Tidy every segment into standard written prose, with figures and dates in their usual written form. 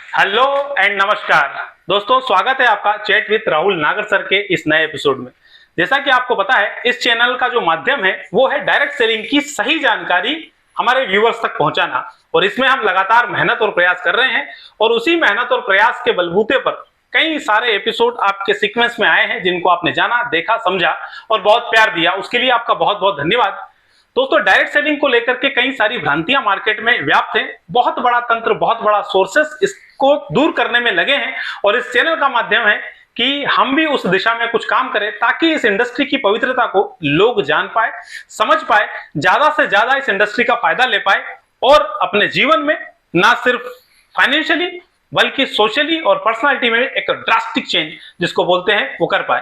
Hello and नमस्कार दोस्तों, स्वागत है आपका चैट विद राहुल नागर सर के इस नए एपिसोड में। जैसा कि आपको पता है, इस चैनल का जो माध्यम है वो है डायरेक्ट सेलिंग की सही जानकारी हमारे व्यूअर्स तक पहुंचाना, और इसमें हम लगातार मेहनत और प्रयास कर रहे हैं। और उसी मेहनत और प्रयास के बलबूते पर कई सारे एपिसोड आपके सीक्वेंस में आए हैं, जिनको आपने जाना, देखा, समझा और बहुत प्यार दिया। उसके लिए आपका बहुत बहुत धन्यवाद। दोस्तों, डायरेक्ट सेलिंग को लेकर के कई सारी भ्रांतियां मार्केट में व्याप्त हैं। बहुत बड़ा तंत्र, बहुत बड़ा सोर्सेस इसको दूर करने में लगे हैं, और इस चैनल का माध्यम है कि हम भी उस दिशा में कुछ काम करें, ताकि इस इंडस्ट्री की पवित्रता को लोग जान पाए, समझ पाए, ज्यादा से ज्यादा इस इंडस्ट्री का फायदा ले पाए, और अपने जीवन में ना सिर्फ फाइनेंशियली बल्कि सोशली और पर्सनालिटी में एक ड्रास्टिक चेंज जिसको बोलते हैं वो कर पाए।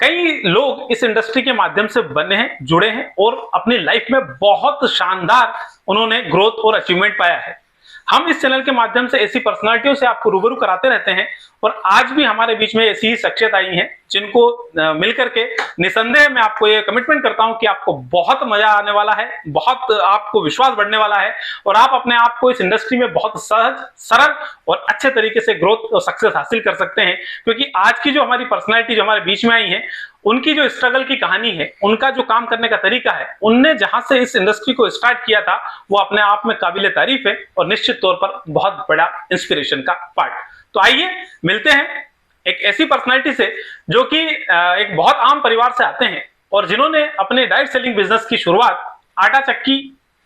कई लोग इस इंडस्ट्री के माध्यम से बने हैं, जुड़े हैं, और अपनी लाइफ में बहुत शानदार उन्होंने ग्रोथ और अचीवमेंट पाया है। हम इस चैनल के माध्यम से ऐसी पर्सनालिटियों से आपको रूबरू कराते रहते हैं, और आज भी हमारे बीच में ऐसी ही शख्सियत आई हैं जिनको मिलकर के निसंदेह मैं आपको ये कमिटमेंट करता हूं कि आपको बहुत मजा आने वाला है, बहुत आपको विश्वास बढ़ने वाला है, और आप अपने आप को इस इंडस्ट्री में बहुत सहज, सरल और अच्छे तरीके से ग्रोथ और सक्सेस हासिल कर सकते हैं। क्योंकि आज की जो हमारी पर्सनैलिटी जो हमारे बीच में आई है, उनकी जो स्ट्रगल की कहानी है, उनका जो काम करने का तरीका है, उनने जहां से इस इंडस्ट्री को स्टार्ट किया था, वो अपने आप में काबिले तारीफ है और निश्चित तौर पर बहुत बड़ा इंस्पिरेशन का पार्ट। तो आइए मिलते हैं एक ऐसी पर्सनैलिटी से जो कि एक बहुत आम परिवार से आते हैं, और जिन्होंने अपने डायरेक्ट सेलिंग बिजनेस की शुरुआत आटा चक्की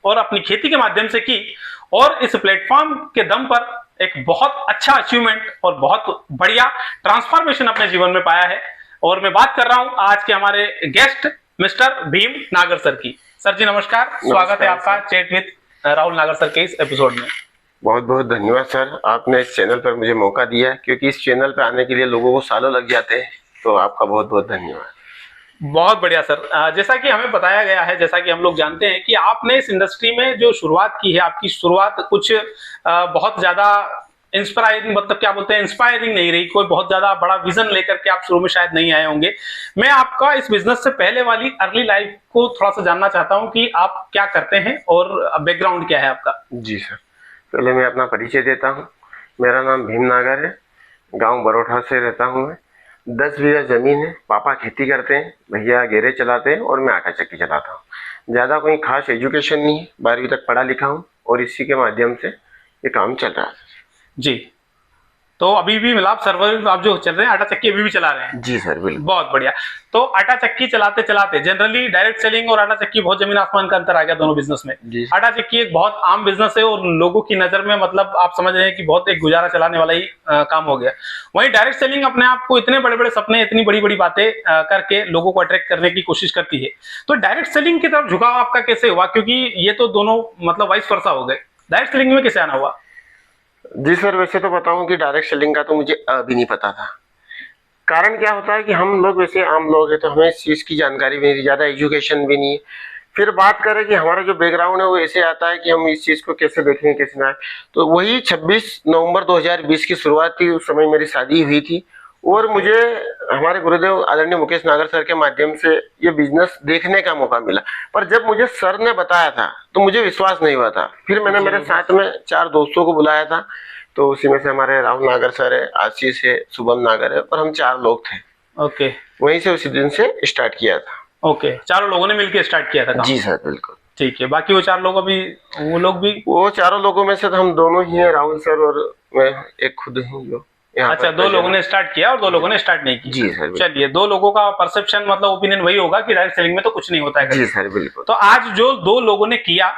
और अपनी खेती के माध्यम से की, और इस प्लेटफॉर्म के दम पर एक बहुत अच्छा अचीवमेंट और बहुत बढ़िया ट्रांसफॉर्मेशन अपने जीवन में पाया है। और मैं बात कर रहा हूं आज के हमारे गेस्ट मिस्टर भीम नागर सर की। सर जी नमस्कार, स्वागत है आपका चैट विद राहुल नागर सर के इस एपिसोड में। बहुत बहुत धन्यवाद सर, आपने इस चैनल पर मुझे मौका दिया है, क्योंकि इस चैनल पर आने के लिए लोगों को सालों लग जाते हैं। तो आपका बहुत बहुत धन्यवाद। बहुत बढ़िया सर। जैसा कि हमें बताया गया है, जैसा कि हम लोग जानते हैं कि आपने इस इंडस्ट्री में जो शुरुआत की है, आपकी शुरुआत कुछ बहुत ज्यादा इंस्पायरिंग, मतलब क्या बोलते हैं, इंस्पायरिंग नहीं रही। कोई बहुत ज्यादा बड़ा विजन लेकर के आप शुरू में शायद नहीं आए होंगे। मैं आपका इस बिजनेस से पहले वाली अर्ली लाइफ को थोड़ा सा जानना चाहता हूँ कि आप क्या करते हैं और बैकग्राउंड क्या है आपका। जी सर, पहले मैं अपना परिचय देता हूँ। मेरा नाम भीम नागर है, गांव बरोठा से रहता हूँ मैं। 10 बीघा जमीन है, पापा खेती करते हैं, भैया गैरेज चलाते हैं, और मैं आटा चक्की चलाता हूँ। ज़्यादा कोई खास एजुकेशन नहीं है, 12वीं तक पढ़ा लिखा हूँ, और इसी के माध्यम से ये काम चल रहा है जी। तो अभी भी मतलब सर्वाइव आप जो चल रहे हैं, आटा चक्की अभी भी चला रहे हैं। जी सर, बिल्कुल। बहुत बढ़िया। तो आटा चक्की चलाते चलाते जनरली डायरेक्ट सेलिंग और आटा चक्की बहुत जमीन आसमान का अंतर आ गया दोनों बिजनेस में। आटा चक्की एक बहुत आम बिजनेस है, और लोगों की नजर में मतलब आप समझ रहे हैं कि बहुत एक गुजारा चलाने वाला ही काम हो गया। वहीं डायरेक्ट सेलिंग अपने आप को इतने बड़े बड़े सपने, इतनी बड़ी बड़ी बातें करके लोगों को अट्रैक्ट करने की कोशिश करती है। तो डायरेक्ट सेलिंग की तरफ झुकाव आपका कैसे हुआ, क्योंकि ये तो दोनों मतलब वाइस वर्सा हो गए, डायरेक्ट सेलिंग में कैसे आना हुआ? जी सर, वैसे तो बताऊं कि डायरेक्ट सेलिंग का तो मुझे अभी नहीं पता था। कारण क्या होता है कि हम लोग वैसे आम लोग हैं, तो हमें इस चीज़ की जानकारी भी नहीं, ज़्यादा एजुकेशन भी नहीं है। फिर बात करें कि हमारा जो बैकग्राउंड है वो ऐसे आता है कि हम इस चीज़ को कैसे देखें, कैसे ना। तो वही 26 नवंबर 2020 की शुरुआत थी। उस समय मेरी शादी हुई थी, और मुझे हमारे गुरुदेव आदरणीय मुकेश नागर सर के माध्यम से ये बिजनेस देखने का मौका मिला। पर जब मुझे सर ने बताया था तो मुझे विश्वास नहीं हुआ था। फिर मैंने मेरे साथ में 4 दोस्तों को बुलाया था, तो उसी में से हमारे राहुल नागर सर है, आशीष है, शुभम नागर है, और हम 4 लोग थे। ओके। वहीं से उसी दिन से स्टार्ट किया था। ओके, चारों लोगों ने मिलकर स्टार्ट किया था काम? जी सर, बिल्कुल। ठीक है। बाकी वो 4 लोग अभी, वो 4 लोगों में से तो हम दोनों ही हैं, राहुल सर और मैं एक खुद हूँ जो। अच्छा, 2 लोगों ने स्टार्ट किया और 2 लोगों ने स्टार्ट नहीं किया। जी सर। चलिए, 2 लोगों का परसेप्शन मतलब ओपिनियन वही होगा कि डायरेक्ट सेलिंग में तो कुछ नहीं होता है। जी सर, बिल्कुल। तो आज जो 2 लोगों ने किया,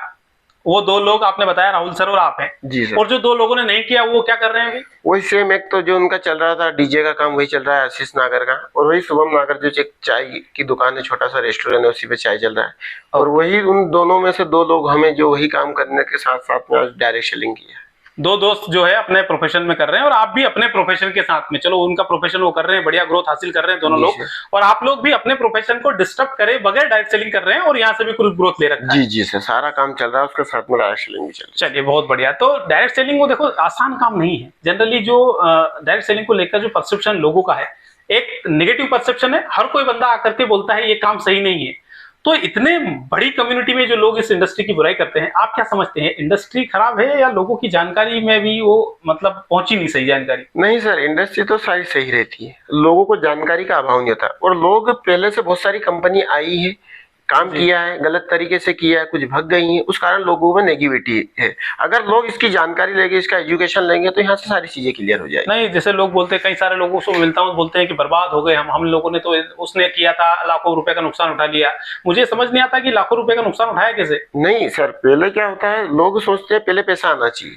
वो 2 लोग आपने बताया राहुल सर और आप हैं। जी सर। और जो 2 लोगों ने नहीं किया वो क्या कर रहे हैं अभी? वही सेम, एक तो जो उनका चल रहा था डीजे का काम, वही चल रहा है आशीष नागर का, और वही शुभम नागर जो एक चाय की दुकान है, छोटा सा रेस्टोरेंट है, उसी पे चाय चल रहा है। और वही उन दोनों में से 2 लोग हमें जो वही काम करने के साथ साथ में आज डायरेक्ट सेलिंग किया है। 2 दोस्त जो है अपने प्रोफेशन में कर रहे हैं, और आप भी अपने प्रोफेशन के साथ में, चलो उनका प्रोफेशन वो कर रहे हैं, बढ़िया ग्रोथ हासिल कर रहे हैं दोनों लोग, और आप लोग भी अपने प्रोफेशन को डिस्टर्ब करे बगैर डायरेक्ट सेलिंग कर रहे हैं, और यहाँ से भी कुछ ग्रोथ ले रखा है। जी जी सर, सारा काम चल रहा है, उसके साथ में डायरेक्ट सेलिंग भी चल रही है। चलिए, बहुत बढ़िया। तो डायरेक्ट सेलिंग को देखो, आसान काम नहीं है। जनरली जो डायरेक्ट सेलिंग को लेकर जो परसेप्शन लोगों का है, एक नेगेटिव परसेप्शन है। हर कोई बंदा आकर के बोलता है ये काम सही नहीं है। तो इतने बड़ी कम्युनिटी में जो लोग इस इंडस्ट्री की बुराई करते हैं, आप क्या समझते हैं, इंडस्ट्री खराब है या लोगों की जानकारी में भी वो मतलब पहुंची नहीं सही जानकारी? नहीं सर, इंडस्ट्री तो सारी सही रहती है, लोगों को जानकारी का अभाव नहीं होता, और लोग पहले से बहुत सारी कंपनी आई है, काम किया है, गलत तरीके से किया है, कुछ भग गई है, उस कारण लोगों में नेगेटिविटी है। अगर लोग इसकी जानकारी लेंगे, इसका एजुकेशन लेंगे, तो यहाँ से सारी चीजें क्लियर हो जाएगी। नहीं, जैसे लोग बोलते हैं, कई सारे लोगों से मिलता हूँ, बोलते हैं कि बर्बाद हो गए हम लोगों ने, तो उसने किया था, लाखों रुपए का नुकसान उठा लिया। मुझे समझ नहीं आता कि लाखों रुपए का नुकसान उठाया कैसे। नहीं सर, पहले क्या होता है, लोग सोचते हैं पहले पैसा आना चाहिए,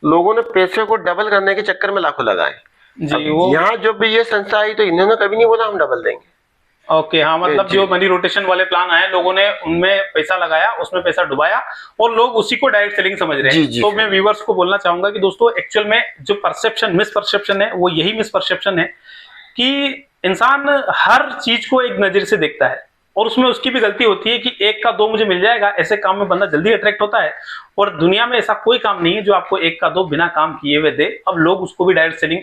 लोगों ने पैसे को डबल करने के चक्कर में लाखों लगाए। जी, वो यहाँ जब भी ये संस्था आई तो इन्होंने कभी नहीं बोला हम डबल देंगे। ओके, हाँ, मतलब जो मनी रोटेशन वाले प्लान आए, लोगों ने उनमें पैसा लगाया, उसमें पैसा डुबाया और लोग उसी को डायरेक्ट सेलिंग समझ रहे हैं। तो मैं व्यूअर्स को बोलना चाहूंगा कि दोस्तों, एक्चुअल में जो परसेप्शन, मिसपरसेप्शन है, वो यही मिसपरसेप्शन है कि इंसान हर चीज को एक नजर से देखता है, और उसमें उसकी भी गलती होती है कि एक का दो मुझे मिल जाएगा, ऐसे काम में बंदा जल्दी अट्रैक्ट होता है। और दुनिया में ऐसा कोई काम नहीं है जो आपको एक का दो बिना काम किए हुए दे। अब लोग उसको भी डायरेक्ट सेलिंग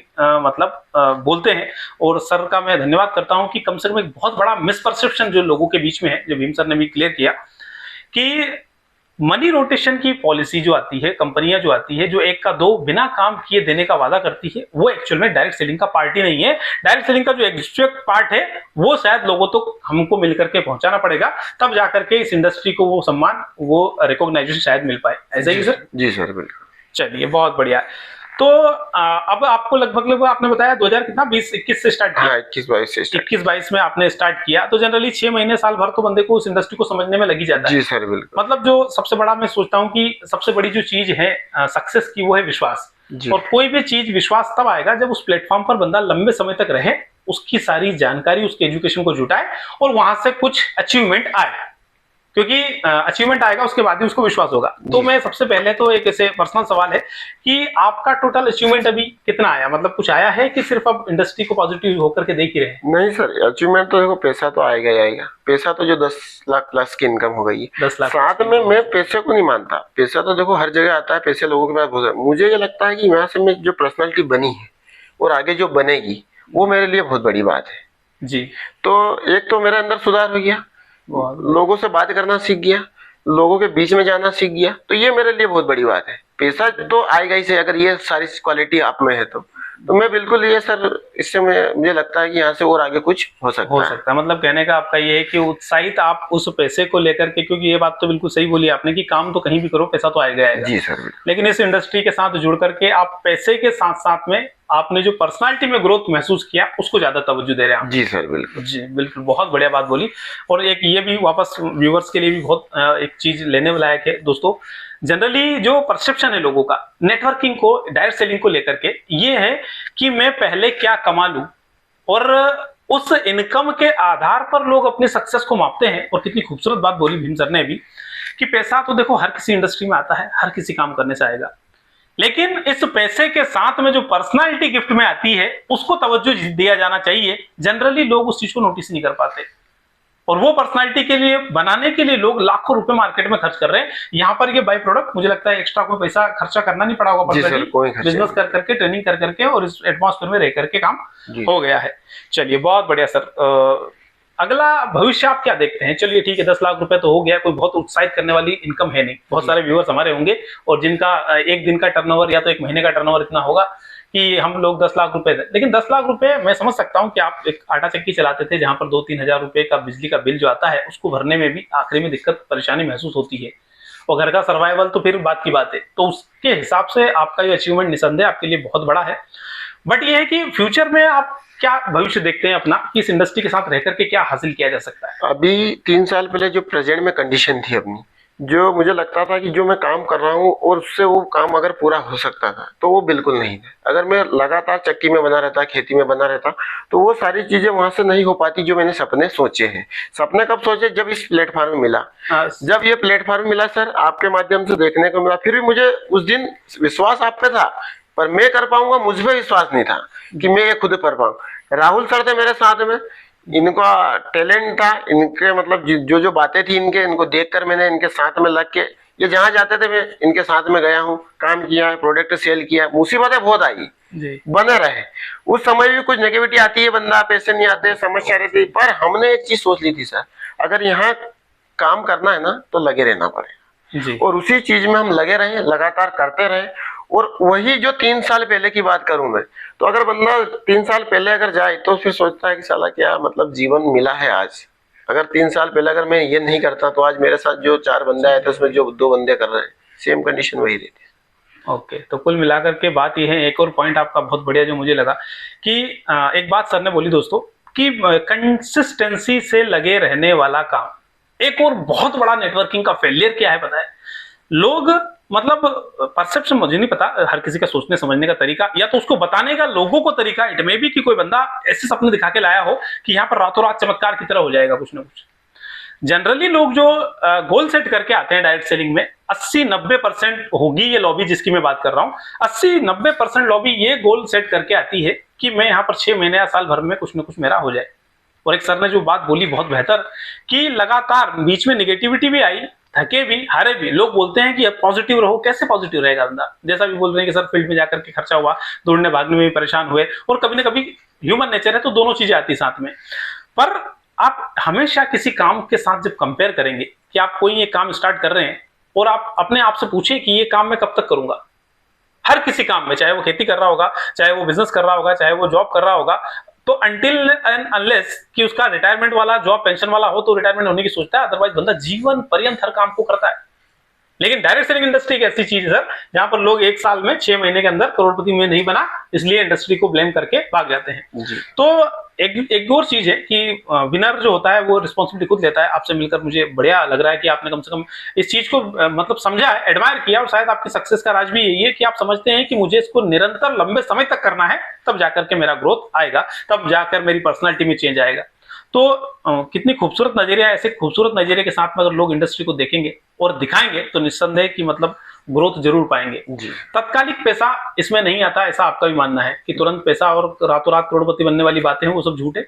बोलते हैं। और सर का मैं धन्यवाद करता हूं कि कम से कम एक बहुत बड़ा मिसपरसेप्शन जो लोगों के बीच में है, जो भीम सर ने भी क्लियर किया, कि मनी रोटेशन की पॉलिसी जो आती है, कंपनियां जो आती है, जो एक का दो बिना काम किए देने का वादा करती है, वो एक्चुअल में डायरेक्ट सेलिंग का पार्ट ही नहीं है। डायरेक्ट सेलिंग का जो एग्जैक्ट पार्ट है, वो शायद लोगों तक हमको मिलकर के पहुंचाना पड़ेगा, तब जाकर के इस इंडस्ट्री को वो सम्मान, वो रिकॉग्नाइजेशन शायद मिल पाए। ऐसा ही सर? जी सर, बिल्कुल। चलिए, बहुत बढ़िया। तो अब आपको लगभग आपने बताया 2021 से स्टार्ट किया। हाँ, 21-22 में आपने स्टार्ट किया, तो जनरली 6 महीने साल भर तो बंदे को उस इंडस्ट्री को समझने में लगी जाता है। जी सर, बिल्कुल। मतलब जो सबसे बड़ा मैं सोचता हूँ कि सबसे बड़ी जो चीज है सक्सेस की, वो है विश्वास। और कोई भी चीज विश्वास तब आएगा जब उस प्लेटफॉर्म पर बंदा लंबे समय तक रहे, उसकी सारी जानकारी, उसके एजुकेशन को जुटाए और वहां से कुछ अचीवमेंट आए, क्योंकि अचीवमेंट आएगा उसके बाद ही उसको विश्वास होगा। तो मैं सबसे पहले तो एक ऐसे पर्सनल सवाल है कि आपका टोटल अचीवमेंट अभी कितना आया, मतलब कुछ आया है कि सिर्फ अब इंडस्ट्री को पॉजिटिव होकर के देख ही रहे हैं? नहीं सर, अचीवमेंट तो देखो, पैसा तो आएगा ही आएगा। पैसा तो जो 10 लाख प्लस की इनकम हो गई है, 10 लाख। साथ में मैं पैसे को नहीं मानता, पैसा तो देखो हर जगह आता है, पैसे लोगों के पास बहुत है। मुझे ये लगता है कि यहाँ से मैं जो पर्सनालिटी बनी है और आगे जो बनेगी, वो मेरे लिए बहुत बड़ी बात है। जी। तो एक तो मेरे अंदर सुधार हो गया, लोगों से बात करना सीख गया, लोगों के बीच में जाना सीख गया, तो ये मेरे लिए बहुत बड़ी बात है। पैसा तो आएगा ही से, अगर ये सारी क्वालिटी आप में है तो मैं बिल्कुल ये सर, इससे मुझे लगता है कि यहाँ से और आगे कुछ हो सकता है। मतलब कहने का आपका ये है कि उत्साहित आप उस पैसे को लेकर के, क्योंकि ये बात तो बिल्कुल सही बोली आपने कि काम तो कहीं भी करो, पैसा तो आएगा। जी सर। लेकिन इस इंडस्ट्री के साथ जुड़ करके आप पैसे के साथ साथ में आपने जो पर्सनालिटी में ग्रोथ महसूस किया, उसको ज्यादा तवज्जो दे रहे हैं आप। जी सर, बिल्कुल। जी बिल्कुल, बहुत बढ़िया बात बोली। और एक ये भी वापस व्यूअर्स के लिए भी बहुत एक चीज लेने वाला है दोस्तों, जनरली जो परसेप्शन है लोगों का नेटवर्किंग को, डायरेक्ट सेलिंग को लेकर के, ये है कि मैं पहले क्या कमा लूं, और उस इनकम के आधार पर लोग अपने सक्सेस को मापते हैं। और कितनी खूबसूरत बात बोली भीम सर ने भी कि पैसा तो देखो हर किसी इंडस्ट्री में आता है, हर किसी काम करने से आएगा, लेकिन इस पैसे के साथ में जो पर्सनालिटी गिफ्ट में आती है, उसको तवज्जो दिया जाना चाहिए। जनरली लोग उस चीज को नोटिस नहीं कर पाते, और वो पर्सनालिटी के लिए बनाने के लिए लोग लाखों रुपए मार्केट में खर्च कर रहे हैं। यहाँ पर ये बाय प्रोडक्ट मुझे लगता है एक्स्ट्रा कोई पैसा खर्चा करना नहीं पड़ा होगा, बिजनेस कर करके, ट्रेनिंग कर करके और इस एटमॉस्फेयर में रह करके काम हो गया है। चलिए, बहुत बढ़िया सर। अगला भविष्य आप क्या देखते हैं? चलिए ठीक है, 10 लाख रुपए तो हो गया, कोई बहुत उत्साहित करने वाली इनकम है नहीं। बहुत सारे व्यूअर्स हमारे होंगे और जिनका एक दिन का टर्नओवर या तो एक महीने का टर्नओवर इतना होगा कि हम लोग 10 लाख रुपए दें। लेकिन 10 लाख रुपए मैं समझ सकता हूं कि आप एक आटा चक्की चलाते थे, जहां पर 2-3 हजार रुपए का बिजली का बिल जो आता है, उसको भरने में भी आखिरी में दिक्कत परेशानी महसूस होती है, और घर का सर्वाइवल तो फिर बात की बात है। तो उसके हिसाब से आपका ये अचीवमेंट निसंदेह आपके लिए बहुत बड़ा है। बट ये है कि फ्यूचर में आप क्या भविष्य देखते हैं अपना, कि इस इंडस्ट्री के साथ रहकर के क्या हासिल किया जा सकता है? अभी 3 साल पहले जो प्रेजेंट में कंडीशन थी अपनी, जो मुझे लगता था कि जो मैं काम कर रहा हूँ और उससे वो काम अगर पूरा हो सकता था, तो वो बिल्कुल नहीं था। अगर मैं लगातार चक्की में बना रहता, खेती में बना रहता, तो वो सारी चीजें वहां से नहीं हो पाती जो मैंने सपने सोचे हैं। सपने कब सोचे? जब इस प्लेटफॉर्म मिला। जब ये प्लेटफॉर्म मिला सर, आपके माध्यम से देखने को मिला, फिर भी मुझे उस दिन विश्वास आप पे था, पर मैं कर पाऊंगा मुझ पे विश्वास नहीं था कि मैं ये खुद कर पाऊँ। राहुल सर थे मेरे साथ में, इनका टैलेंट था, इनके मतलब जो बातें थी इनको देखकर मैंने इनके साथ में लग के, ये जहाँ जाते थे मैं इनके साथ में गया हूँ, काम किया है, प्रोडक्ट सेल किया। मुसीबतें बहुत आई, बने रहे। उस समय भी कुछ नेगेटिविटी आती है, बंदा पैसे नहीं आते, समस्या रहती, पर हमने एक चीज सोच ली थी सर, अगर यहाँ काम करना है ना तो लगे रहना पड़ेगा जी। और उसी चीज में हम लगे रहें, लगातार करते रहें। और वही जो 3 साल पहले की बात करूं मैं, तो अगर बंदा 3 साल पहले अगर जाए तो फिर सोचता है कि साला क्या मतलब जीवन मिला है आज। अगर 3 साल पहले अगर मैं ये नहीं करता तो आज मेरे साथ जो 4 बंदे आए थे उसमें जो 2 बंदे कर रहे हैं, सेम कंडीशन वही रहती है। ओके, तो कुल मिलाकर के बात यह है, एक और पॉइंट आपका बहुत बढ़िया जो मुझे लगा कि एक बात सर ने बोली दोस्तों कि कंसिस्टेंसी से लगे रहने वाला काम। एक और बहुत बड़ा नेटवर्किंग का फेलियर क्या है पता है? लोग मतलब परसेप्शन मुझे नहीं पता, हर किसी का सोचने समझने का तरीका या तो उसको बताने का लोगों को तरीका, इट मे बी कि कोई बंदा ऐसे सपने दिखा के लाया हो कि यहाँ पर रातों रात चमत्कार की तरह हो जाएगा कुछ ना कुछ। जनरली लोग जो गोल सेट करके आते हैं डायरेक्ट सेलिंग में, 80-90% होगी ये लॉबी जिसकी मैं बात कर रहा हूँ, 80-90% लॉबी ये गोल सेट करके आती है कि मैं यहाँ पर 6 महीने या साल भर में कुछ ना कुछ मेरा हो जाए। और एक सर ने जो बात बोली बहुत बेहतर कि लगातार बीच में निगेटिविटी भी आई, थके भी, हारे भी, लोग बोलते हैं कि अब पॉजिटिव रहो। कैसे पॉजिटिव रहेगा बंदा? जैसा भी बोल रहे हैं कि सर फील्ड में जाकर के खर्चा हुआ, दौड़ने भागने में भी परेशान हुए, और कभी ना कभी ह्यूमन नेचर है तो दोनों चीजें आती साथ में। पर आप हमेशा किसी काम के साथ जब कंपेयर करेंगे कि आप कोई ये काम स्टार्ट कर रहे हैं और आप अपने आप से पूछें कि ये काम मैं कब तक करूंगा। हर किसी काम में, चाहे वो खेती कर रहा होगा, चाहे वो बिजनेस कर रहा होगा, चाहे वो जॉब कर रहा होगा, तो अनटिल एंड अनलेस कि उसका रिटायरमेंट वाला जॉब पेंशन वाला हो तो रिटायरमेंट होने की सोचता है, अदरवाइज बंदा जीवन पर्यंत हर काम को करता है। लेकिन डायरेक्ट सेलिंग इंडस्ट्री एक ऐसी चीज है सर जहां पर लोग 1 साल में 6 महीने के अंदर करोड़पति में नहीं बना, इसलिए इंडस्ट्री को ब्लेम करके भाग जाते हैं। तो एक और चीज है कि विनर जो होता है वो रिस्पॉन्सिबिलिटी खुद लेता है। आपसे मिलकर मुझे बढ़िया लग रहा है कि आपने कम से कम इस चीज को मतलब समझा है, एडमायर किया, और शायद आपकी सक्सेस का राज भी यही है कि आप समझते हैं कि मुझे इसको निरंतर लंबे समय तक करना है, तब जाकर के मेरा ग्रोथ आएगा, तब जाकर मेरी पर्सनालिटी में चेंज आएगा। तो कितनी खूबसूरत नजरिया, ऐसे खूबसूरत नजरिए के साथ में अगर लोग इंडस्ट्री को देखेंगे और दिखाएंगे तो निस्संदेह कि मतलब ग्रोथ जरूर पाएंगे। तत्कालिक पैसा इसमें नहीं आता, ऐसा आपका भी मानना है कि तुरंत पैसा और रातों रात करोड़पति बनने वाली बातें हैं वो सब झूठ है?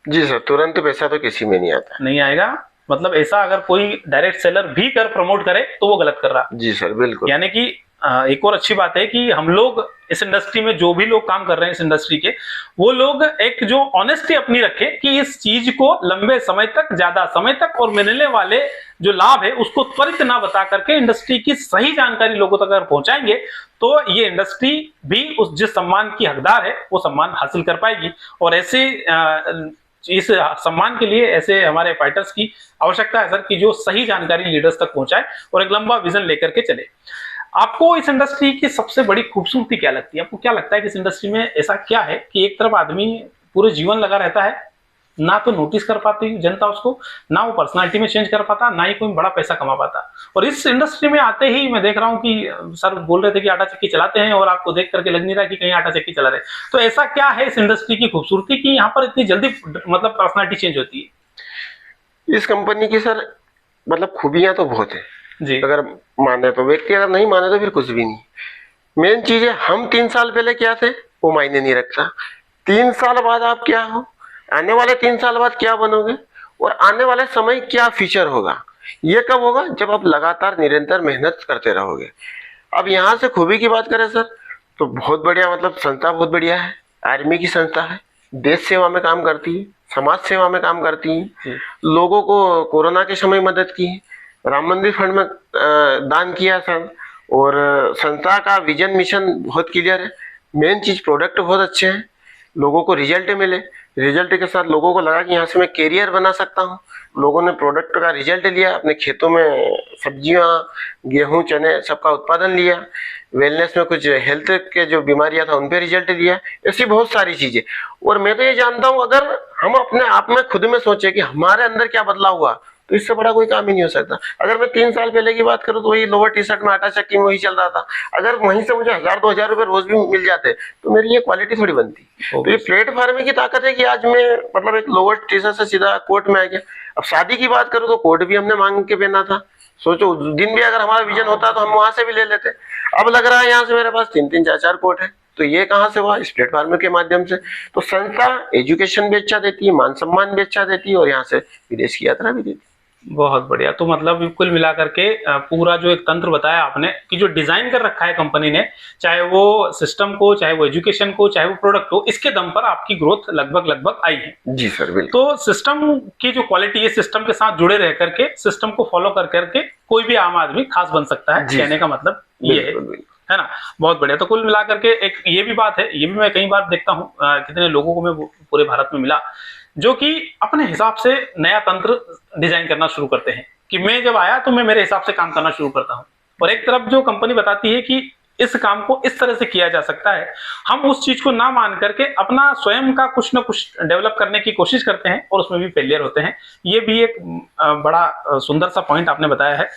जी सर, तुरंत पैसा तो किसी में नहीं आता, नहीं आएगा। मतलब ऐसा अगर कोई डायरेक्ट सेलर भी कर प्रमोट करे तो वो गलत कर रहा है। जी सर, बिल्कुल। यानी कि एक और अच्छी बात है कि हम लोग इस इंडस्ट्री में जो भी लोग काम कर रहे हैं इस इंडस्ट्री के, वो लोग एक जो ऑनेस्टी अपनी रखे कि इस चीज को लंबे समय तक, ज्यादा समय तक और मिलने वाले जो लाभ है उसको त्वरित ना बता करके इंडस्ट्री की सही जानकारी लोगों तक अगर पहुंचाएंगे तो ये इंडस्ट्री भी उस जिस सम्मान की हकदार है वो सम्मान हासिल कर पाएगी। और ऐसे इस सम्मान के लिए ऐसे हमारे फाइटर्स की आवश्यकता है सर कि जो सही जानकारी लीडर्स तक पहुंचाए और एक लंबा विजन लेकर के चले। आपको इस इंडस्ट्री की सबसे बड़ी खूबसूरती क्या लगती है? आपको क्या लगता है कि इस इंडस्ट्री में ऐसा क्या है कि एक तरफ आदमी पूरे जीवन लगा रहता है, ना तो नोटिस कर पाती जनता उसको, ना वो पर्सनालिटी में चेंज कर पाता, ना ही कोई बड़ा पैसा कमा पाता। और इस इंडस्ट्री में आते ही मैं देख रहा हूँ कि सर बोल रहे थे कि आटा चक्की चलाते हैं और आपको देख करके लग नहीं रहा कि कहीं आटा चक्की चला रहे। तो ऐसा क्या है इस इंडस्ट्री की खूबसूरती कि यहाँ पर इतनी जल्दी मतलब पर्सनालिटी चेंज होती है? इस कंपनी की सर मतलब खूबियां तो बहुत है जी। अगर माने तो व्यक्ति, अगर नहीं माने तो फिर कुछ भी नहीं। मेन चीज है हम 3 साल पहले क्या थे वो मायने नहीं रखता, 3 साल बाद आप क्या हो, आने वाले 3 साल बाद क्या बनोगे, और आने वाले समय क्या फ्यूचर होगा, ये कब होगा? जब आप लगातार निरंतर मेहनत करते रहोगे। अब यहाँ से खूबी की बात करें सर तो बहुत बढ़िया, मतलब संस्था बहुत बढ़िया है, आर्मी की संस्था है, देश सेवा में काम करती है, समाज सेवा में काम करती है, लोगों को कोरोना के समय मदद की है, राम मंदिर फंड में दान किया सर, और संस्था का विजन मिशन बहुत क्लियर है। मेन चीज प्रोडक्ट बहुत अच्छे हैं, लोगों को रिजल्ट मिले, रिजल्ट के साथ लोगों को लगा कि यहाँ से मैं कैरियर बना सकता हूँ। लोगों ने प्रोडक्ट का रिजल्ट लिया, अपने खेतों में सब्जियां, गेहूं, चने सबका उत्पादन लिया, वेलनेस में कुछ हेल्थ के जो बीमारियां था उन पे रिजल्ट लिया, ऐसी बहुत सारी चीजें। और मैं तो ये जानता हूँ अगर हम अपने आप में खुद में सोचे कि हमारे अंदर क्या बदलाव हुआ तो इससे बड़ा कोई काम ही नहीं हो सकता। अगर मैं 3 साल पहले की बात करूं तो वही लोअर टी शर्ट में आटा चक्की में वही चल रहा था, अगर वहीं से मुझे 1000-2000 रुपए रोज भी मिल जाते तो मेरी ये क्वालिटी थोड़ी बनती। तो ये प्लेटफॉर्म की ताकत है कि आज मैं मतलब एक लोअर टी शर्ट से सीधा कोट में आ गया। अब शादी की बात करूं तो कोट भी हमने मांग के पहना था, सोचो उस दिन भी अगर हमारा विजन होता तो हम वहां से भी ले लेते। अब लग रहा है यहाँ से मेरे पास 3-3, 4-4 कोट है, तो ये कहाँ से हुआ? इस प्लेटफॉर्म के माध्यम से। तो संस्था एजुकेशन भी अच्छा देती है, मान सम्मान भी अच्छा देती है, और यहाँ से विदेश की यात्रा भी देती है। बहुत बढ़िया। तो मतलब कुल मिला करके पूरा जो एक तंत्र बताया आपने कि जो डिजाइन कर रखा है कंपनी ने, चाहे वो सिस्टम को, चाहे वो एजुकेशन को, चाहे वो प्रोडक्ट को, इसके दम पर आपकी ग्रोथ लगभग लगभग आई है। जी सर बिल्कुल। तो सिस्टम की जो क्वालिटी है, सिस्टम के साथ जुड़े रह करके, सिस्टम को फॉलो कर करके कोई भी आम आदमी खास बन सकता है, कहने का मतलब ये है ना। बहुत बढ़िया। तो कुल मिलाकर के एक ये भी बात है, ये भी मैं कई बार देखता हूँ, कितने लोगों को मैं पूरे भारत में मिला जो कि अपने हिसाब से नया तंत्र डिजाइन करना शुरू करते हैं कि मैं जब आया तो मैं मेरे हिसाब से काम करना शुरू करता हूँ, और एक तरफ जो कंपनी बताती है कि इस काम को इस तरह से किया जा सकता है, हम उस चीज को ना मान करके अपना स्वयं का कुछ ना कुछ डेवलप करने की कोशिश करते हैं और उसमें भी फेलियर होते हैं। ये भी एक बड़ा सुंदर सा पॉइंट आपने बताया है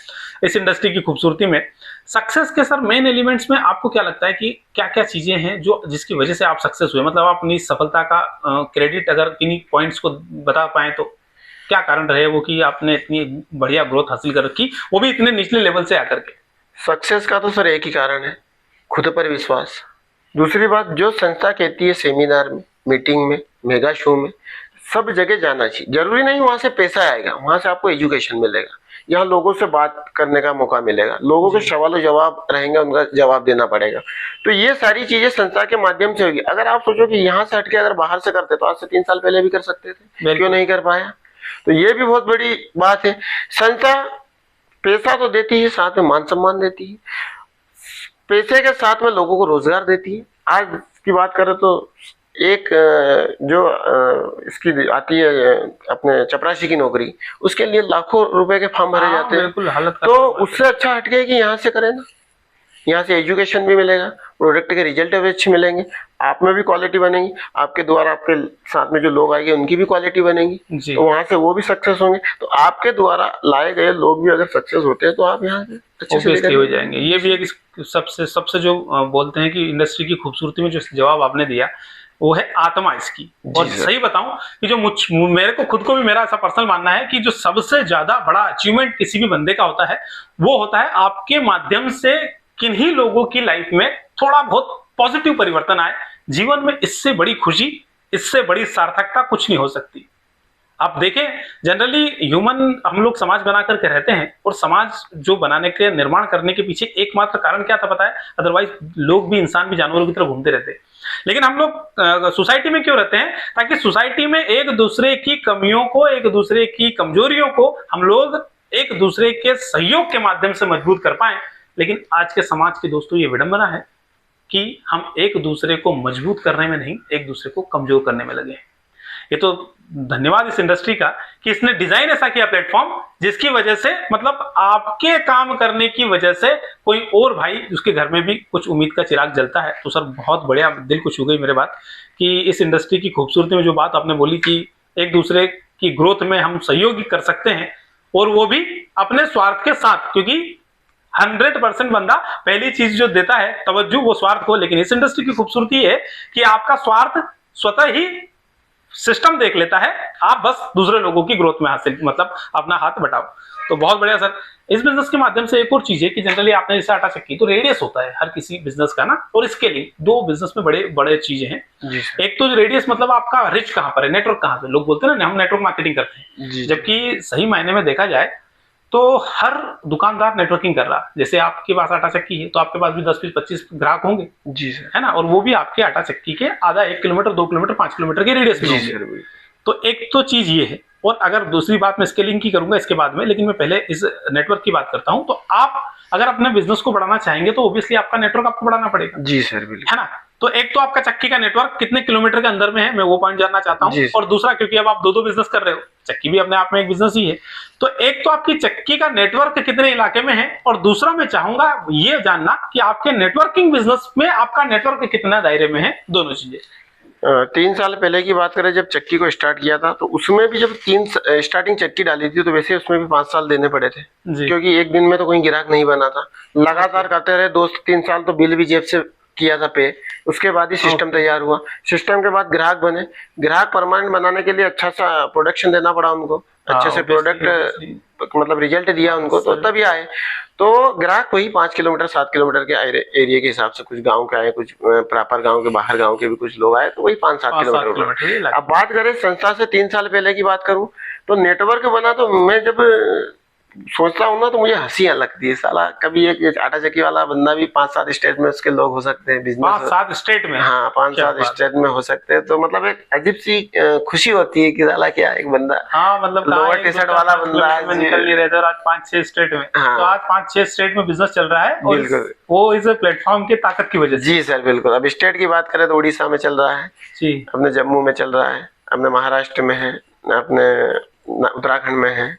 इस इंडस्ट्री की खूबसूरती में। सक्सेस के सर मेन एलिमेंट्स में आपको क्या लगता है कि क्या क्या चीजें हैं जो जिसकी वजह से आप सक्सेस हुए, मतलब आप अपनी सफलता का क्रेडिट अगर किन्हीं पॉइंट्स को बता पाए तो क्या कारण रहे वो कि आपने इतनी बढ़िया ग्रोथ हासिल कर रखी, वो भी इतने निचले लेवल से आकर के? सक्सेस का तो सर एक ही कारण है, खुद पर विश्वास। दूसरी बात, जो संस्था कहती है सेमिनार में, मीटिंग में, मेगा शो में, सब जगह जाना चाहिए। जरूरी नहीं वहां से पैसा आएगा, वहां से आपको एजुकेशन मिलेगा, यहाँ लोगों से बात करने का मौका मिलेगा, लोगों के सवालों जवाब रहेंगे, उनका जवाब देना पड़ेगा। तो ये सारी चीजें संस्था के माध्यम से होगी। अगर आप सोचो कि यहाँ से हटके अगर बाहर से करते तो आज से 3 साल पहले भी कर सकते थे, क्यों नहीं कर पाया? तो ये भी बहुत बड़ी बात है। संस्था पैसा तो देती है, साथ में मान सम्मान देती है, पैसे के साथ में लोगों को रोजगार देती है। आज की बात करें तो एक जो इसकी आती है अपने चपरासी की नौकरी, उसके लिए लाखों रुपए के फॉर्म भरे जाते हैं। तो उससे अच्छा हटके कि यहाँ से करें ना, यहाँ से एजुकेशन भी मिलेगा, प्रोडक्ट के रिजल्ट भी अच्छे मिलेंगे, आप में भी क्वालिटी बनेगी, आपके द्वारा आपके साथ में जो लोग आएंगे उनकी भी क्वालिटी बनेगी, तो वहां से वो भी सक्सेस होंगे। तो आपके द्वारा लाए गए लोग भी अगर सक्सेस होते हैं तो आप यहाँ से अच्छे से हो जाएंगे। ये भी एक सबसे जो बोलते हैं कि इंडस्ट्री की खूबसूरती में जो जवाब आपने दिया वो है आत्मा इसकी। और सही बताऊं कि जो मेरे को खुद को भी मेरा ऐसा पर्सनल मानना है कि जो सबसे ज्यादा बड़ा अचीवमेंट किसी भी बंदे का होता है वो होता है आपके माध्यम से किन्हीं लोगों की लाइफ में थोड़ा बहुत पॉजिटिव परिवर्तन आए जीवन में। इससे बड़ी खुशी, इससे बड़ी सार्थकता कुछ नहीं हो सकती। आप देखें, जनरली ह्यूमन हम लोग समाज बना करके रहते हैं, और समाज जो बनाने के निर्माण करने के पीछे एकमात्र कारण क्या था पता है? अदरवाइज लोग भी, इंसान भी जानवरों की तरह घूमते रहते हैं। लेकिन हम लोग सोसाइटी में क्यों रहते हैं? ताकि सोसाइटी में एक दूसरे की कमियों को, एक दूसरे की कमजोरियों को हम लोग एक दूसरे के सहयोग के माध्यम से मजबूत कर पाए। लेकिन आज के समाज की दोस्तों ये विडंबना है कि हम एक दूसरे को मजबूत करने में नहीं, एक दूसरे को कमजोर करने में लगे हैं। ये तो धन्यवाद इस इंडस्ट्री का कि इसने डिजाइन ऐसा किया प्लेटफॉर्म जिसकी वजह से, मतलब आपके काम करने की वजह से कोई और भाई उसके घर में भी कुछ उम्मीद का चिराग जलता है। तो सर बहुत बढ़िया, दिल को छू गई मेरे बात कि इस इंडस्ट्री की खूबसूरती में जो बात आपने बोली कि एक दूसरे की ग्रोथ में हम सहयोग कर सकते हैं, और वो भी अपने स्वार्थ के साथ, क्योंकि 100% बंदा पहली चीज जो देता है तवज्जो वो स्वार्थ को। लेकिन इस इंडस्ट्री की खूबसूरती है कि आपका स्वार्थ स्वतः ही सिस्टम देख लेता है, आप बस दूसरे लोगों की ग्रोथ में हासिल, मतलब अपना हाथ बटाओ। तो बहुत बढ़िया सर। इस बिजनेस के माध्यम से एक और चीज है कि जनरली आपने जैसे आटा चक्की, तो रेडियस होता है हर किसी बिजनेस का ना, और इसके लिए 2 बिजनेस में बड़े बड़े चीजें हैं। एक तो रेडियस, मतलब आपका रिच कहाँ पर है, नेटवर्क कहाँ से। लोग बोलते हैं ना हम नेटवर्क मार्केटिंग करते हैं, जबकि सही मायने में देखा जाए तो हर दुकानदार नेटवर्किंग कर रहा है। जैसे आपके पास आटा चक्की है तो आपके पास भी 10-20-25 ग्राहक होंगे, जी सर, है ना, और वो भी आपके आटा चक्की के आधा 1 किलोमीटर, 2 किलोमीटर, 5 किलोमीटर के रेडियस में होंगे। तो एक तो चीज ये है। और अगर दूसरी बात मैं स्केलिंग की करूंगा इसके बाद में, लेकिन मैं पहले इस नेटवर्क की बात करता हूं। तो आप अगर अपने बिजनेस को बढ़ाना चाहेंगे तो ऑब्वियसली आपका नेटवर्क आपको बढ़ाना पड़ेगा। जी सर, बिल्कुल, है ना। तो एक तो आपका चक्की का नेटवर्क कितने किलोमीटर के अंदर में है, मैं वो पॉइंट जानना चाहता हूँ। और दूसरा, क्योंकि अब आप 2 बिजनेस कर रहे हो, चक्की भी अपने आप में एक बिजनेस ही है, तो एक तो आपकी चक्की का नेटवर्क कितने इलाके में है, और दूसरा मैं चाहूंगा ये जानना कि आपके नेटवर्किंग बिजनेस में आपका नेटवर्क कितना दायरे में है। दोनों चीजें। 3 साल पहले की बात करें, जब चक्की को स्टार्ट किया था तो उसमें भी जब 3 स्टार्टिंग चक्की डाली थी तो वैसे उसमें भी 5 साल देने पड़े थे, क्योंकि एक दिन में तो कोई ग्राहक नहीं बना था। लगातार करते रहे 2-3 साल, तो बिल भी जेब से किया था पे। उसके बाद ही सिस्टम तैयार हुआ, सिस्टम के बाद ग्राहक बने। ग्राहक परमानेंट बनाने के लिए अच्छा सा प्रोडक्शन देना पड़ा उनको, अच्छे से प्रोडक्ट मतलब रिजल्ट दिया उनको, तो तभी आए। तो ग्राहक वही 5 किलोमीटर 7 किलोमीटर के एरिया के हिसाब से, कुछ गांव के आए, कुछ प्रॉपर गांव के बाहर गांव के भी कुछ लोग आए, तो वही 5-7 किलोमीटर। अब बात करें संस्था से 3 साल पहले की बात करूं, तो नेटवर्क बना तो मैं जब सोचता हूँ ना तो मुझे हंसियां लगती है। साला कभी एक आटा चक्की वाला बंदा भी 5-7 स्टेट में उसके लोग हो सकते हैं, बिजनेस 5-7 स्टेट में? हाँ, 5-7 स्टेट में हो सकते हैं। तो मतलब एक अजीब सी खुशी होती है कि साला क्या एक बंदा, हाँ मतलब लोअर टी शर्ट वाला बंदा आज निकल नहीं रहे थे और आज 5-6 स्टेट में, हाँ, तो आज 5-6 स्टेट में बिजनेस चल रहा है और बिल्कुल वो इस प्लेटफॉर्म की ताकत की वजह से। जी सर बिल्कुल। अब स्टेट की बात करें तो उड़ीसा में चल रहा है जी, अपने, जम्मू में चल रहा है अपने, महाराष्ट्र में है अपने, उत्तराखंड में है,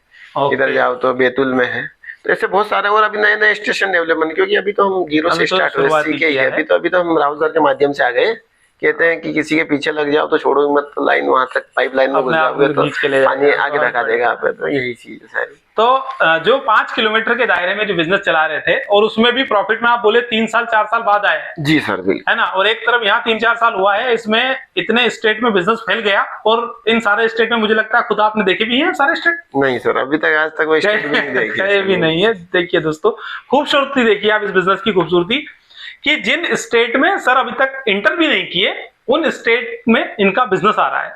इधर जाओ तो बैतूल में है। तो ऐसे बहुत सारे, और अभी नए नए स्टेशन डेवलपमेंट, क्योंकि अभी तो हम जीरो से स्टार्ट हुए, सीखे ही है। अभी तो हम राहुल सर के माध्यम से आ गए। कहते हैं कि किसी के पीछे लग जाओ तो छोड़ो मत, तो लाइन वहां तक पाइपलाइन में घुस जाओगे तो पानी आगे धका देगा आप। तो यही चीज है सारी। तो जो 5 किलोमीटर के दायरे में जो बिजनेस चला रहे थे और उसमें भी प्रॉफिट में आप बोले 3 साल 4 साल बाद आए। जी सर बिल्कुल, है ना। और एक तरफ यहाँ 3-4 साल हुआ है, इसमें इतने स्टेट में बिजनेस फैल गया, और इन सारे स्टेट में मुझे लगता है खुद आपने देखे भी हैं सारे स्टेट? नहीं सर, अभी तक आज तक कोई स्टेट भी नहीं देखी, कहीं भी नहीं है। देखिए दोस्तों, खूबसूरती देखिए आप इस बिजनेस की खूबसूरती, कि जिन स्टेट में सर अभी तक इंटर भी नहीं किए, उन स्टेट में इनका बिजनेस आ रहा है।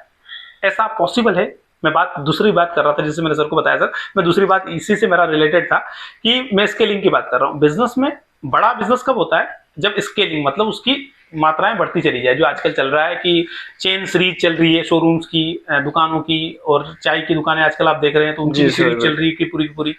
ऐसा पॉसिबल है। मैं दूसरी बात कर रहा था, जिससे मैंने सर को बताया सर, मैं दूसरी बात इसी से मेरा रिलेटेड था कि मैं स्केलिंग की बात कर रहा हूँ। बिजनेस में बड़ा बिजनेस कब होता है? जब स्केलिंग मतलब उसकी मात्राएं बढ़ती चली जाए। जो आजकल चल रहा है कि चेन सीरीज चल रही है, शोरूम्स की, दुकानों की, और चाय की दुकानें आजकल आप देख रहे हैं तो उनकी सीरीज चल रही है कि पूरी की पूरी,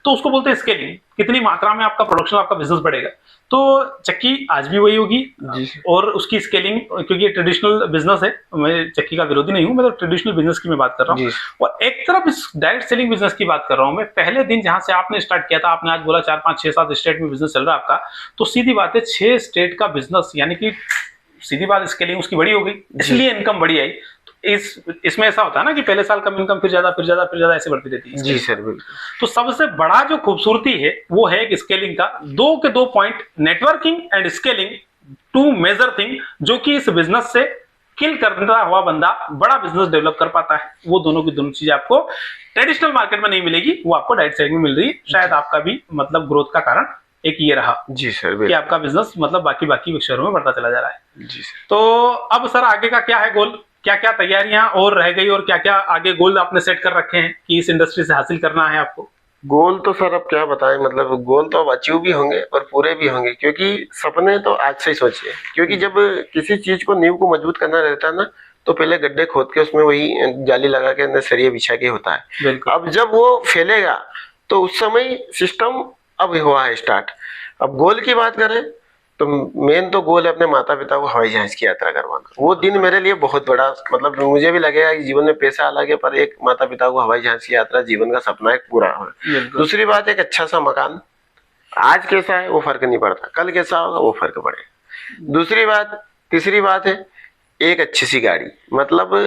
तो उसको बोलते हैं स्केलिंग। कितनी मात्रा में आपका प्रोडक्शन, आपका बिजनेस बढ़ेगा। तो चक्की आज भी वही होगी और उसकी स्केलिंग, क्योंकि ये ट्रेडिशनल बिजनेस है, मैं चक्की का विरोधी नहीं हूं, मैं तो ट्रेडिशनल बिजनेस की मैं बात कर रहा हूँ। और एक तरफ इस डायरेक्ट सेलिंग बिजनेस की बात कर रहा हूँ मैं। पहले दिन जहां से आपने स्टार्ट किया था, आपने आज बोला 4-5-6-7 स्टेट में बिजनेस चल रहा है आपका, तो सीधी बात है 6 स्टेट का बिजनेस, यानी कि सीधी बात स्केलिंग उसकी बड़ी हो गई, इसलिए इनकम बड़ी आई। इसमें ऐसा होता है ना कि पहले साल कम इनकम, फिर ज्यादा, फिर ज्यादा, फिर ज्यादा, ऐसे बढ़ती रहती है। जी सर बिल्कुल। तो सबसे बड़ा जो खूबसूरती है वो है कि स्केलिंग का 2 के 2 point, networking and scaling, 2 major thing, जो कि इस बिजनेस से किल करता हुआ बंदा बड़ा बिजनेस डेवलप कर पाता है। वो दोनों की दोनों चीजें आपको ट्रेडिशनल मार्केट में नहीं मिलेगी, वो आपको डायरेक्ट सेलिंग में मिल रही है। शायद आपका भी मतलब ग्रोथ का कारण एक ये रहा। जी सर, कि आपका बिजनेस मतलब बाकी शहरों में बढ़ता चला जा रहा है। जी सर। तो अब सर आगे का क्या है गोल, क्या क्या तैयारियां और रह गई, और क्या क्या आगे गोल आपने सेट कर रखे हैं कि इस इंडस्ट्री से हासिल करना है आपको? गोल तो सर अब क्या बताएं, मतलब गोल तो अब अचीव भी होंगे और पूरे भी होंगे, क्योंकि सपने तो आज से ही सोचिए। क्योंकि जब किसी चीज को नींव को मजबूत करना रहता है ना, तो पहले गड्ढे खोद के उसमें वही जाली लगा के अंदर सरिया बिछा के होता है। अब जब वो फैलेगा तो उस समय सिस्टम अब हुआ है स्टार्ट। अब गोल की बात करें तो मेन तो गोल है अपने माता पिता को हवाई जहाज की यात्रा करवाना। वो दिन मेरे लिए बहुत बड़ा, मतलब मुझे भी लगेगा कि जीवन में पैसा अलग है, पर एक माता पिता को हवाई जहाज की यात्रा जीवन का सपना एक पूरा हो। दूसरी बात, एक अच्छा सा मकान, आज कैसा है वो फर्क नहीं पड़ता, कल कैसा होगा वो फर्क पड़ेगा। दूसरी बात, तीसरी बात है एक अच्छी सी गाड़ी। मतलब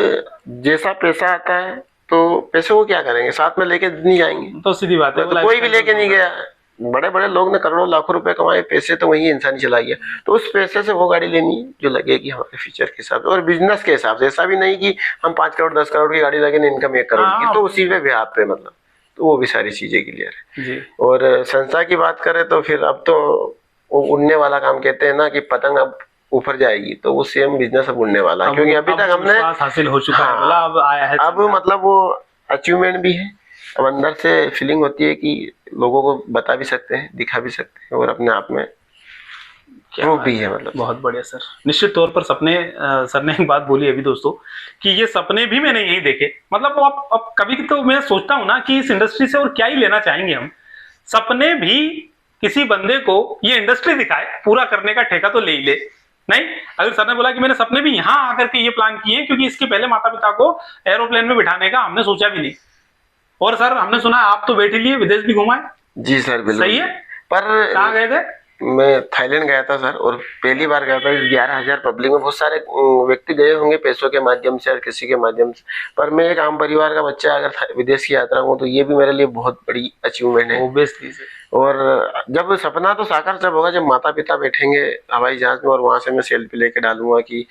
जैसा पैसा आता है तो पैसे को क्या करेंगे, साथ में लेके नहीं जाएंगे। तो सीधी बात है, तो कोई भी लेके नहीं गया। बड़े बड़े लोग ने करोड़ों लाखों रुपए कमाए, पैसे तो वही इंसान ही चला गया। तो उस पैसे से वो गाड़ी लेनी है जो लगेगी हमारे फ्यूचर के हिसाब से और बिजनेस के हिसाब से। ऐसा भी नहीं कि हम 5 करोड़ 10 करोड़ की गाड़ी लगे इनकम 1 करोड़ की, तो उसी पे ब्याह पे मतलब, तो वो भी सारी चीजें क्लियर है जी। और संस्था की बात करें तो फिर अब तो उड़ने वाला काम कहते हैं ना कि पतंग अब ऊपर जाएगी, तो वो सेम बिजनेस अब उड़ने वाला है। क्योंकि अभी तक हमने हासिल हो चुका है, अब आया है, अब मतलब वो अचीवमेंट भी है। अब अंदर से फीलिंग होती है कि लोगों को बता भी सकते हैं, दिखा भी सकते हैं और अपने आप में प्रूफ भी है। मतलब बहुत बढ़िया सर। निश्चित तौर पर सपने, सर ने एक बात बोली अभी दोस्तों कि ये सपने भी मैंने यही देखे। मतलब अब कभी तो मैं सोचता हूँ ना कि इस इंडस्ट्री से और क्या ही लेना चाहेंगे हम। सपने भी किसी बंदे को ये इंडस्ट्री दिखाए, पूरा करने का ठेका तो ले ही ले। नहीं, अगर सर ने बोला कि मैंने सपने भी यहाँ आकर के ये प्लान किए, क्योंकि इसके पहले माता पिता को एरोप्लेन में बिठाने का हमने सोचा भी नहीं। और सर हमने सुना आप तो बैठ लिए, विदेश भी घुमाए। जी सर बिल्कुल। सही है। पर कहाँ गए थे? मैं थाईलैंड गया था सर, और पहली बार गया था। 11,000 पब्लिक में बहुत सारे व्यक्ति गए होंगे पैसों के माध्यम से और किसी के माध्यम से, पर मैं एक आम परिवार का बच्चा अगर विदेश की यात्रा हूँ तो ये भी मेरे लिए बहुत बड़ी अचीवमेंट है। ऑब्वियसली। और जब सपना तो साकार जब होगा जब माता पिता बैठेंगे हवाई जहाज में और वहां से मैं सेल्फी लेके डालूंगा कि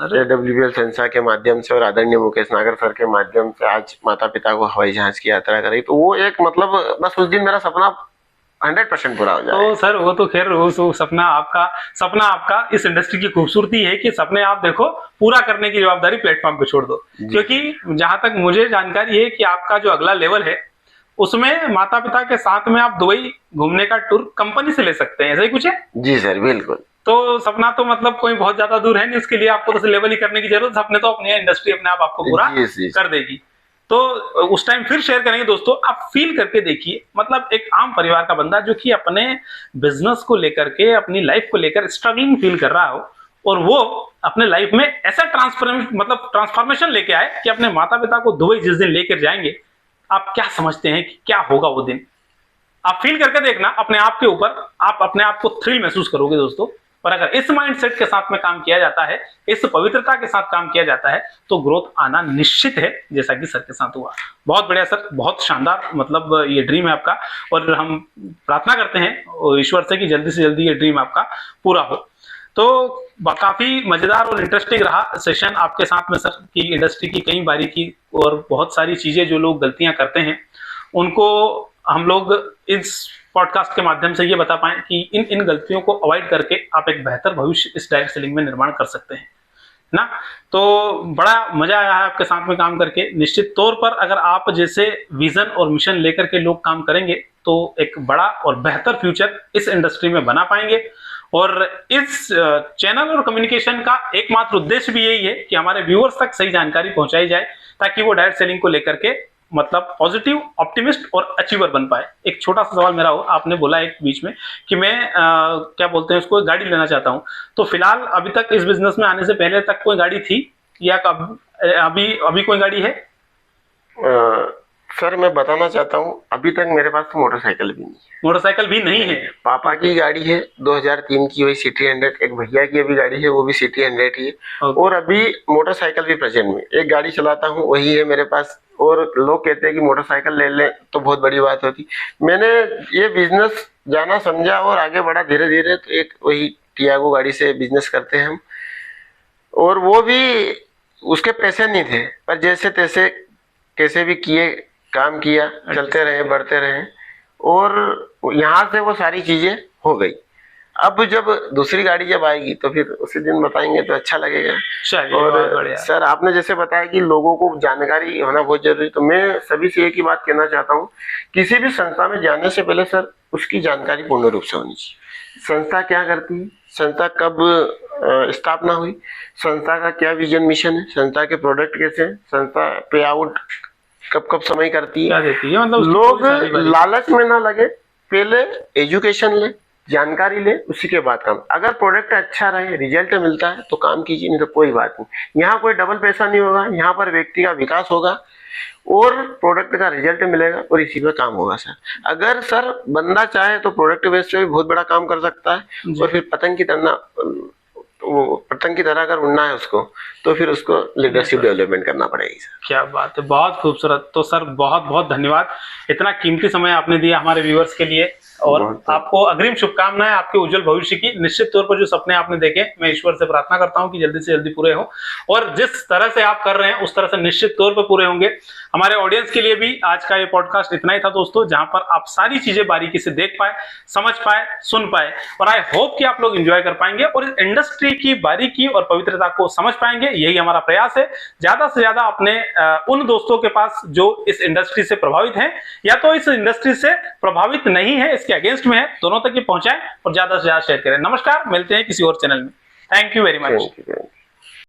WBL संस्था के माध्यम से और आदरणीय मुकेश नागर सर के माध्यम से आज माता पिता को हवाई जहाज की यात्रा करी। तो वो एक मतलब बस उस दिन मेरा सपना 100% पूरा हो जाए। तो सर वो तो खैर वो सपना आपका इस इंडस्ट्री की खूबसूरती है कि सपने आप देखो पूरा करने की जवाबदारी प्लेटफॉर्म पे छोड़ दो। क्योंकि जहां तक मुझे जानकारी है कि आपका जो अगला लेवल है उसमें माता पिता के साथ में आप दुबई घूमने का टूर कंपनी से ले सकते हैं, ऐसा ही कुछ है? जी सर, बिल्कुल। तो सपना तो मतलब कोई बहुत ज्यादा दूर है नहीं, उसके लिए आपको तो लेवल ही करने की जरूरत, अपने तो अपनी इंडस्ट्री अपने आप आपको पूरा कर देगी। तो उस टाइम फिर शेयर करेंगे दोस्तों, आप फील करके देखिए। मतलब एक आम परिवार का बंदा जो कि अपने बिजनेस को लेकर के, अपनी लाइफ को लेकर स्ट्रगलिंग फील कर रहा हो, और वो अपने लाइफ में ऐसा ट्रांसफॉर्मेशन लेके आए कि अपने माता पिता को दुबई जिस दिन लेकर जाएंगे, आप क्या समझते हैं कि क्या होगा वो दिन? आप फील करके देखना अपने आप के ऊपर, आप अपने आप को थ्रिल महसूस करोगे दोस्तों। और अगर इस माइंडसेट के साथ में काम किया जाता है, इस पवित्रता के साथ काम किया जाता है, तो ग्रोथ आना निश्चित है, जैसा कि सर के साथ हुआ। बहुत बढ़िया सर, बहुत शानदार। मतलब ये ड्रीम है आपका, और हम प्रार्थना करते हैं ईश्वर से कि जल्दी से जल्दी ये ड्रीम आपका पूरा हो। तो काफी मजेदार और इंटरेस्टिंग रहा सेशन आपके साथ में सर, की इंडस्ट्री की कई बारीकी और बहुत सारी चीजें जो लोग गलतियां करते हैं उनको हम लोग इस पॉडकास्ट के माध्यम से ये बता पाएं कि इन गलतियों को अवॉइड करके आप एक बेहतर भविष्य इस डायरेक्ट सेलिंग में निर्माण कर सकते हैं ना। तो बड़ा मजा आया है आपके साथ में काम करके। निश्चित तौर पर अगर आप जैसे विजन और मिशन लेकर के लोग काम करेंगे तो एक बड़ा और बेहतर फ्यूचर इस इंडस्ट्री में बना पाएंगे। और इस चैनल और कम्युनिकेशन का एकमात्र उद्देश्य भी यही है कि हमारे व्यूअर्स तक सही जानकारी पहुंचाई जाए, ताकि वो डायरेक्ट सेलिंग को लेकर के मतलब पॉजिटिव, ऑप्टिमिस्ट और अचीवर बन पाए। एक छोटा सा सवाल मेरा हो, आपने बोला एक बीच में कि मैं क्या बोलते हैं उसको, गाड़ी लेना चाहता हूं, तो फिलहाल अभी तक इस बिजनेस में आने से पहले तक कोई गाड़ी थी या अभी कोई गाड़ी है? सर मैं बताना चाहता हूँ, अभी तक मेरे पास तो मोटरसाइकिल भी नहीं है। मोटरसाइकिल भी नहीं है? पापा की गाड़ी है 2003 की, वही सिटी 100। एक भैया की अभी गाड़ी है, वो भी सिटी 100 ही है। और अभी मोटरसाइकिल भी प्रेजेंट में एक गाड़ी चलाता हूँ, वही है मेरे पास। और लोग कहते हैं कि मोटरसाइकिल ले लें तो बहुत बड़ी बात होती। मैंने ये बिजनेस जाना समझा और आगे बढ़ा धीरे धीरे, तो एक वही टियागो गाड़ी से बिजनेस करते हैं हम। और वो भी उसके पैसे नहीं थे, पर जैसे तैसे कैसे भी किए, काम किया, चलते रहे, बढ़ते रहे, और यहाँ से वो सारी चीजें हो गई। अब जब दूसरी गाड़ी जब आएगी तो फिर उसी दिन बताएंगे तो अच्छा लगेगा। और सर आपने जैसे बताया कि लोगों को जानकारी होना बहुत जरूरी, तो मैं सभी से एक ही बात कहना चाहता हूँ, किसी भी संस्था में जाने से पहले सर उसकी जानकारी पूर्ण रूप से होनी चाहिए। संस्था क्या करती है, संस्था कब स्थापना हुई, संस्था का क्या विजन मिशन है, संस्था के प्रोडक्ट कैसे हैं, संस्था पे आउट कब कब समय करती है, मतलब लोग लालच में ना लगे, पहले एजुकेशन ले, जानकारी ले, उसी के बाद काम। अगर प्रोडक्ट अच्छा रहे, रिजल्ट मिलता है तो काम कीजिए, नहीं तो कोई बात नहीं। यहाँ कोई डबल पैसा नहीं होगा, यहाँ पर व्यक्ति का विकास होगा और प्रोडक्ट का रिजल्ट मिलेगा और इसी पे काम होगा सर। अगर सर बंदा चाहे तो प्रोडक्ट बेस पे भी बहुत बड़ा काम कर सकता है। और फिर पतंग की तरह अगर उड़ना है उसको, तो फिर उसको लीडरशिप डेवलपमेंट करना पड़ेगी सर। क्या बात है, बहुत खूबसूरत। तो सर बहुत बहुत धन्यवाद, इतना कीमती समय आपने दिया हमारे व्यूअर्स के लिए, और आपको अग्रिम शुभकामनाएं आपके उज्जवल भविष्य की। निश्चित तौर पर जो सपने आपने देखे, मैं ईश्वर से प्रार्थना करता हूं कि जल्दी से जल्दी पूरे हो, और जिस तरह से आप कर रहे हैं उस तरह से निश्चित तौर पर पूरे होंगे। हमारे ऑडियंस के लिए भी आज का ये पॉडकास्ट इतना ही था दोस्तों, जहां पर आप सारी चीजें बारीकी से देख पाए, समझ पाए, सुन पाए, और आई होप कि आप लोग एंजॉय कर पाएंगे और इस इंडस्ट्री की बारीकी और पवित्रता को समझ पाएंगे। यही हमारा प्रयास है। ज्यादा से ज्यादा अपने उन दोस्तों के पास जो इस इंडस्ट्री से प्रभावित हैं या तो इस इंडस्ट्री से प्रभावित नहीं है, इसके अगेंस्ट में है, दोनों तक ये पहुंचाएं और ज्यादा से ज्यादा शेयर करें। नमस्कार, मिलते हैं किसी और चैनल में। Thank you very much.